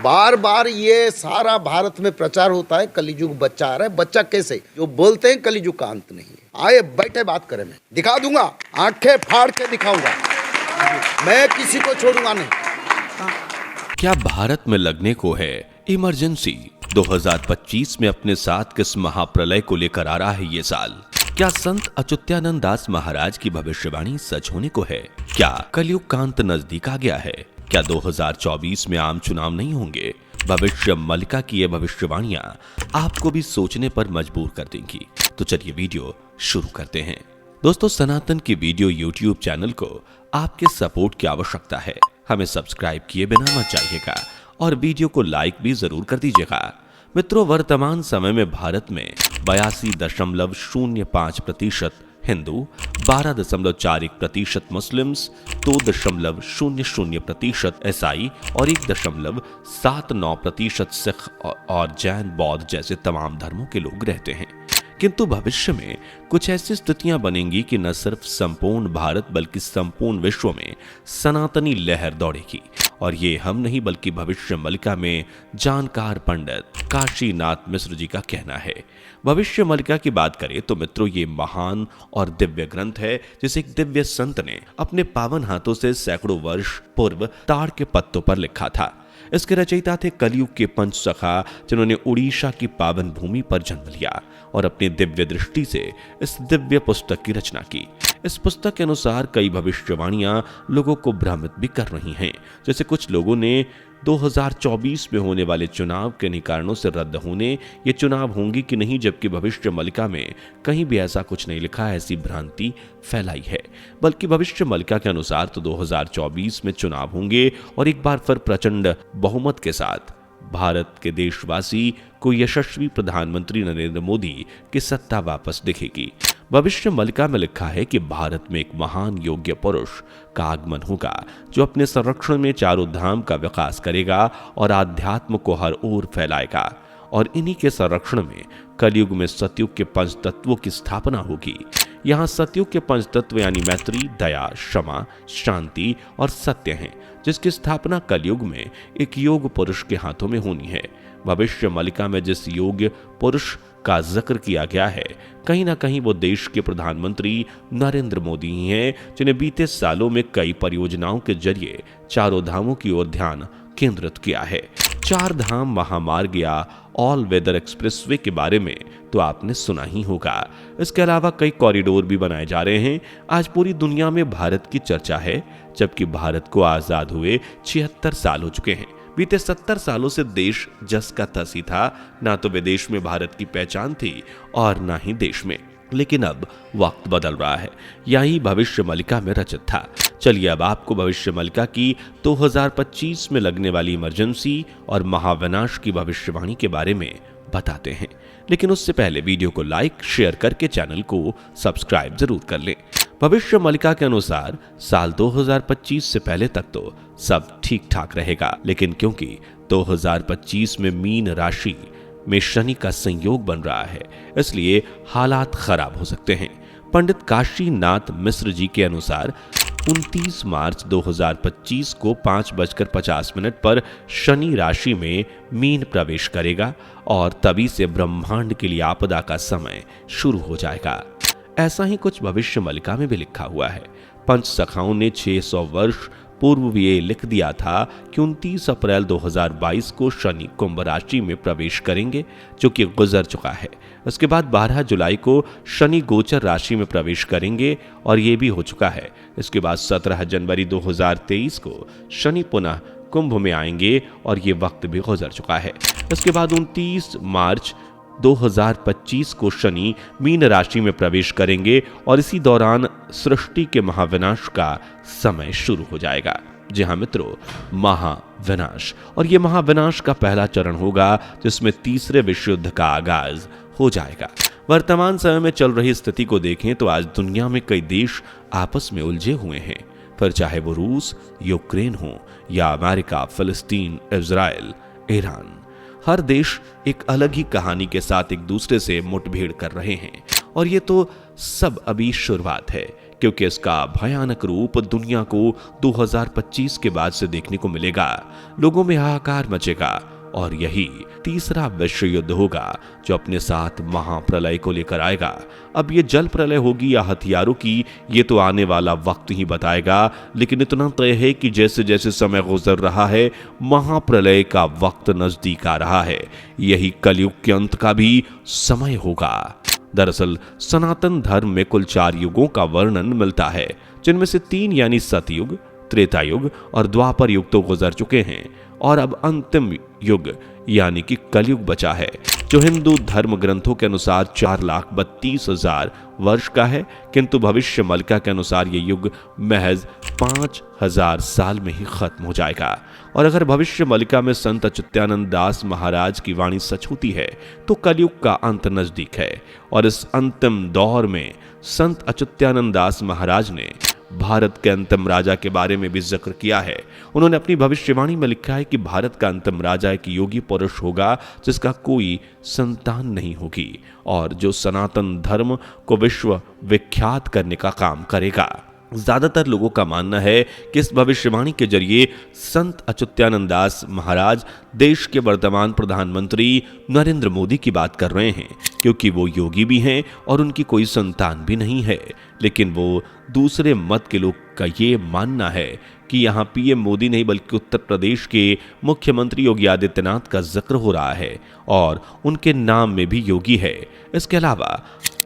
बार बार ये सारा भारत में प्रचार होता है कलियुग बच्चा आ रहा है। बच्चा कैसे? जो बोलते हैं कलियुग का अंत नहीं है। आए बैठे बात करें, मैं दिखा दूंगा, आंखें फाड़ के दिखाऊंगा, मैं किसी को छोड़ूंगा नहीं। क्या भारत में लगने को है इमरजेंसी? 2025 में अपने साथ किस महाप्रलय को लेकर आ रहा है ये साल? क्या संत अच्युतानंद दास महाराज की भविष्यवाणी सच होने को है? क्या कलयुग का अंत नजदीक आ गया है? क्या 2024 में आम चुनाव नहीं होंगे? भविष्य मलिका की ये भविष्यवाणियां आपको भी सोचने पर मजबूर कर देंगी। तो चलिए वीडियो शुरू करते हैं। दोस्तों, सनातन की वीडियो यूट्यूब चैनल को आपके सपोर्ट की आवश्यकता है। हमें सब्सक्राइब किए बिना मत जाइएगा और वीडियो को लाइक भी जरूर कर दीजिएगा। मित्रों, वर्तमान समय में भारत में 82.05% हिंदू, 12.41% मुस्लिम्स, 2.00% ईसाई और 1.79% सिख और जैन, बौद्ध जैसे तमाम धर्मों के लोग रहते हैं। किंतु भविष्य में कुछ ऐसी स्थितियां बनेंगी कि न सिर्फ संपूर्ण भारत बल्कि संपूर्ण विश्व में सनातनी लहर दौड़ेगी। और ये हम नहीं बल्कि भविष्य मलिका में जानकार पंडित काशीनाथ मिश्र जी का कहना है। भविष्य मलिका की बात करें तो मित्रों, ये महान और दिव्य ग्रंथ है जिसे एक दिव्य संत ने अपने पावन हाथों से सैकड़ों वर्ष पूर्व ताड़ के पत्तों पर लिखा था। इसके रचयिता थे कलयुग के पंच सखा, जिन्होंने उड़ीसा की पावन भूमि पर जन्म लिया और अपनी दिव्य दृष्टि से इस दिव्य पुस्तक की रचना की। इस पुस्तक के अनुसार कई भविष्यवाणियां लोगों को भ्रमित भी कर रही हैं। जैसे कुछ लोगों ने 2024 में होने वाले चुनाव के इन्हीं कारणों से रद्द होने, ये चुनाव होंगे कि नहीं, जबकि भविष्य मलिका में कहीं भी ऐसा कुछ नहीं लिखा है, ऐसी भ्रांति फैलाई है। बल्कि भविष्य मलिका के अनुसार तो 2024 में चुनाव होंगे और एक बार फिर प्रचंड बहुमत के साथ भारत के देशवासी को यशस्वी प्रधानमंत्री नरेंद्र मोदी की सत्ता वापस दिखेगी। भविष्य मलिका में लिखा है कि भारत में एक महान योग्य पुरुष का आगमन होगा जो अपने संरक्षण में चारों धाम का विकास करेगा और आध्यात्म को हर ओर फैलाएगा। और इन्हीं के संरक्षण में कलयुग में सतयुग के पंच तत्वों की स्थापना होगी। यहाँ सतयुग के पंच तत्व यानी मैत्री, दया, क्षमा, शांति और सत्य हैं, जिसकी स्थापना कलयुग में एक योग पुरुष के हाथों में होनी है। भविष्य मलिका में जिस योग्य पुरुष का जिक्र किया गया है, कहीं ना कहीं वो देश के प्रधानमंत्री नरेंद्र मोदी ही हैं, जिन्हें बीते सालों में कई परियोजनाओं के जरिए चारों धामों की ओर ध्यान केंद्रित किया है। चार धाम महामार्ग या ऑल वेदर एक्सप्रेसवे के बारे में तो आपने सुना ही होगा। इसके अलावा कई कॉरिडोर भी बनाए जा रहे हैं। आज पूरी दुनिया में भारत की चर्चा है, जबकि भारत को आजाद हुए 76 साल हो चुके हैं। बीते 70 सालों से देश जस का तस ही था, ना तो विदेश में भारत की पहचान थी और ना ही देश में। लेकिन अब वक्त बदल रहा है, यही भविष्य मलिका में रचित था। चलिए अब आपको भविष्य मलिका की 2025 में लगने वाली इमरजेंसी और महाविनाश की भविष्यवाणी के बारे में बताते हैं। लेकिन उससे पहले वीडियो को लाइक, शेयर करके चैनल को सब्सक्राइब जरूर कर लें। भविष्य मलिका के अनुसार साल 2025 से पहले तक तो सब ठीक ठाक रहेगा, लेकिन क्योंकि 2025 में मीन राशि में शनि का संयोग बन रहा है, इसलिए हालात खराब हो सकते हैं। पंडित काशीनाथ मिश्र जी के अनुसार 29 मार्च 2025 को 5:50 पर शनि राशि में मीन प्रवेश करेगा और तभी से ब्रह्मांड के लिए आपदा का समय शुरू हो जाएगा। ऐसा ही कुछ भविष्य मलिका में भी लिखा हुआ है। पंच सखाओं ने 600 वर्ष पूर्व ये लिख दिया था कि 29 अप्रैल 2022 को शनि कुंभ राशि में प्रवेश करेंगे, जो कि गुजर चुका है। उसके बाद 12 जुलाई को शनि गोचर राशि में प्रवेश करेंगे और ये भी हो चुका है। इसके बाद 17 जनवरी 2023 को शनि पुनः कुंभ में आएंगे और ये वक्त भी गुजर चुका है। इसके बाद 29 मार्च 2025 को शनि मीन राशि में प्रवेश करेंगे और इसी दौरान सृष्टि के महाविनाश का समय शुरू हो जाएगा। जी हाँ मित्रों, महाविनाश। और ये महाविनाश का पहला चरण होगा, जिसमें तीसरे विश्व युद्ध का आगाज हो जाएगा। वर्तमान समय में चल रही स्थिति को देखें तो आज दुनिया में कई देश आपस में उलझे हुए हैं, फिर चाहे वो रूस, यूक्रेन हो या अमेरिका, फिलिस्तीन, इजराइल, ईरान। हर देश एक अलग ही कहानी के साथ एक दूसरे से मुठभेड़ कर रहे हैं और ये तो सब अभी शुरुआत है, क्योंकि इसका भयानक रूप दुनिया को 2025 के बाद से देखने को मिलेगा। लोगों में हाहाकार मचेगा और यही तीसरा विश्व युद्ध होगा जो अपने साथ महाप्रलय को लेकर आएगा। अब ये जल प्रलय होगी या हथियारों की, ये तो आने वाला वक्त ही बताएगा, लेकिन इतना तय है कि जैसे जैसे समय गुजर रहा है महाप्रलय का वक्त नजदीक आ रहा है। यही कलयुग के अंत का भी समय होगा। दरअसल सनातन धर्म में कुल 4 युगों का वर्णन मिलता है, जिनमें से 3 यानी सतयुग, त्रेता युग और द्वापर युग तो गुजर चुके हैं और अब अंतिम युग यानी कि कलयुग बचा है, जो हिंदू धर्म ग्रंथों के अनुसार 4,32,000 वर्ष का है, किंतु भविष्य मलिका के अनुसार यह युग महज 5,000 साल में ही खत्म हो जाएगा। और अगर भविष्य मलिका में संत अच्युतानंद दास महाराज की वाणी सच होती है तो कलयुग का अंत नजदीक है। और इस अंतिम दौर में संत अच्युतानंद दास महाराज ने भारत के अंतिम राजा के बारे में भी जिक्र किया है। उन्होंने अपनी भविष्यवाणी में लिखा है कि भारत का अंतिम राजा एक योगी पुरुष होगा जिसका कोई संतान नहीं होगी और जो सनातन धर्म को विश्व विख्यात करने का काम करेगा। ज्यादातर लोगों का मानना है कि इस भविष्यवाणी के जरिए संत अच्युतानंद दास महाराज देश के वर्तमान प्रधानमंत्री नरेंद्र मोदी की बात कर रहे हैं, क्योंकि वो योगी भी हैं और उनकी कोई संतान भी नहीं है। लेकिन वो दूसरे मत के लोग का ये मानना है कि यहाँ पीएम मोदी नहीं बल्कि उत्तर प्रदेश के मुख्यमंत्री योगी आदित्यनाथ का जिक्र हो रहा है और उनके नाम में भी योगी है। इसके अलावा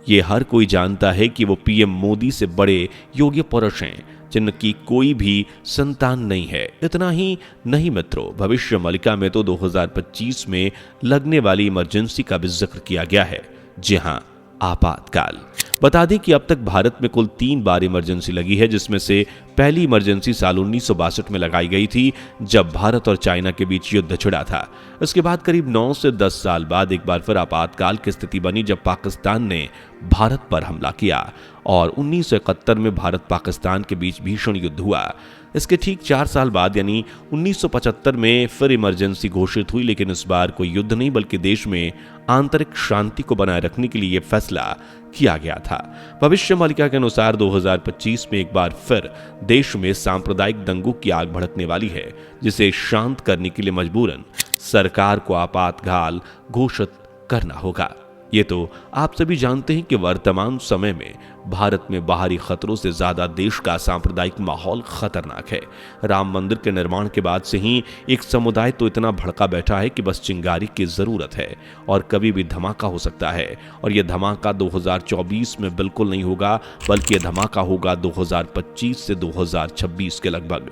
ये हर कोई जानता है कि वो पीएम मोदी से बड़े योग्य पुरुष हैं जिनकी कोई भी संतान नहीं है। इतना ही नहीं मित्रों, भविष्य मलिका में तो 2025 में लगने वाली इमरजेंसी का भी जिक्र किया गया है। जी हाँ, आपातकाल। बता दें कि अब तक भारत में कुल 3 बार इमरजेंसी लगी है, जिसमें से पहली इमरजेंसी साल 1962 में लगाई गई थी जब भारत और चाइना के बीच युद्ध छिड़ा था। इसके बाद करीब 9 से 10 साल बाद एक बार फिर आपातकाल की स्थिति बनी जब पाकिस्तान ने भारत पर हमला किया और 1971 में भारत पाकिस्तान के बीच भीषण युद्ध हुआ। इसके ठीक 4 साल बाद यानी 1975 में फिर इमरजेंसी घोषित हुई, लेकिन इस बार कोई युद्ध नहीं बल्कि देश में आंतरिक शांति को बनाए रखने के लिए यह फैसला किया गया था। भविष्य मलिका के अनुसार 2025 में एक बार फिर देश में सांप्रदायिक दंगों की आग भड़कने वाली है, जिसे शांत करने के लिए मजबूरन सरकार को आपातकाल घोषित करना होगा। ये तो आप सभी जानते हैं कि वर्तमान समय में भारत में बाहरी खतरों से ज्यादा देश का सांप्रदायिक माहौल खतरनाक है। राम मंदिर के निर्माण के बाद से ही एक समुदाय तो इतना भड़का बैठा है कि बस चिंगारी की जरूरत है और कभी भी धमाका हो सकता है। और यह धमाका 2024 में बिल्कुल नहीं होगा, बल्कि यह धमाका होगा 2025 से 2026 के लगभग।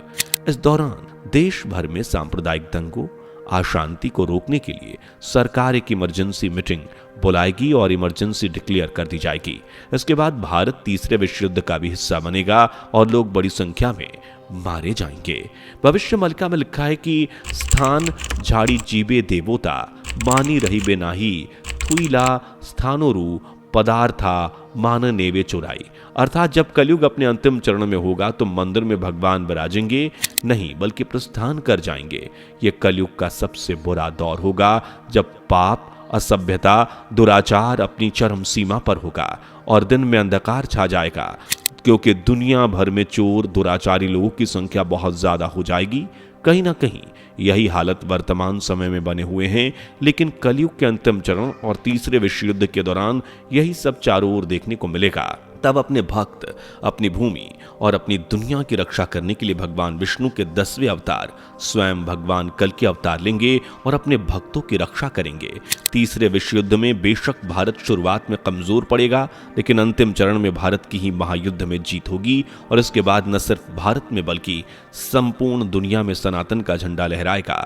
इस दौरान देश भर में सांप्रदायिक दंगों, अशांति को रोकने के लिए सरकार एक इमरजेंसी मीटिंग बुलाएगी और इमरजेंसी डिक्लेयर कर दी जाएगी। इसके बाद भारत तीसरे विश्व युद्ध का भी हिस्सा बनेगा और लोग बड़ी संख्या में मारे जाएंगे। भविष्य मलिका में लिखा है कि स्थान झाड़ी जीबे देवोता मानी रही बे नाही थुईला स्थानोरु पदार्था मान नेवे चुराई। अर्थात जब कलयुग अपने अंतिम चरण में होगा तो मंदिर में भगवान विराजेंगे नहीं बल्कि प्रस्थान कर जाएंगे। यह कलयुग का सबसे बुरा दौर होगा जब पाप, असभ्यता, दुराचार अपनी चरम सीमा पर होगा और दिन में अंधकार छा जाएगा, क्योंकि दुनिया भर में चोर, दुराचारी लोगों की संख्या बहुत ज्यादा हो जाएगी। कहीं ना कहीं यही हालत वर्तमान समय में बने हुए हैं, लेकिन कलयुग के अंतिम चरण और तीसरे विश्व युद्ध के दौरान यही सब चारों ओर देखने को मिलेगा। तब अपने भक्त, अपनी भूमि और अपनी दुनिया की रक्षा करने के लिए भगवान विष्णु के 10वें अवतार स्वयं भगवान कल के अवतार लेंगे और अपने भक्तों की रक्षा करेंगे। तीसरे विश्व युद्ध में बेशक भारत शुरुआत में कमजोर पड़ेगा, लेकिन अंतिम चरण में भारत की ही महायुद्ध में जीत होगी और इसके बाद न सिर्फ भारत में बल्कि संपूर्ण दुनिया में सनातन का झंडा लहराएगा।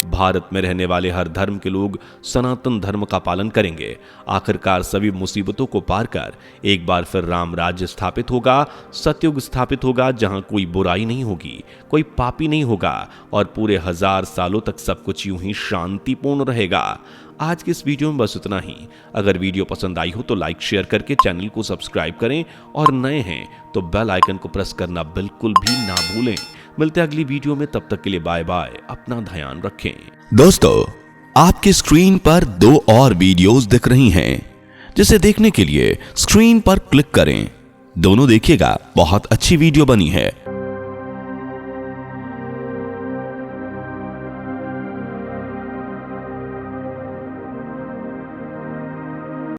भारत में रहने वाले हर धर्म के लोग सनातन धर्म का पालन करेंगे। आखिरकार सभी मुसीबतों को पार कर एक बार फिर राम राज्य स्थापित होगा, सतयुग स्थापित होगा, जहां कोई बुराई नहीं होगी, कोई पापी नहीं होगा और पूरे 1000 सालों तक सब कुछ यूं ही शांतिपूर्ण रहेगा। आज की इस वीडियो में बस इतना ही। अगर वीडियो पसंद आई हो तो लाइक शेयर करके चैनल को सब्सक्राइब करें और नए हैं तो बेल आइकन को प्रेस करना बिल्कुल भी ना भूलें। मिलते हैं अगली वीडियो में, तब तक के लिए बाय बाय, अपना ध्यान रखें। दोस्तों, आपकी स्क्रीन पर 2 और वीडियोस दिख रही हैं, जिसे देखने के लिए स्क्रीन पर क्लिक करें, दोनों देखिएगा, बहुत अच्छी वीडियो बनी है।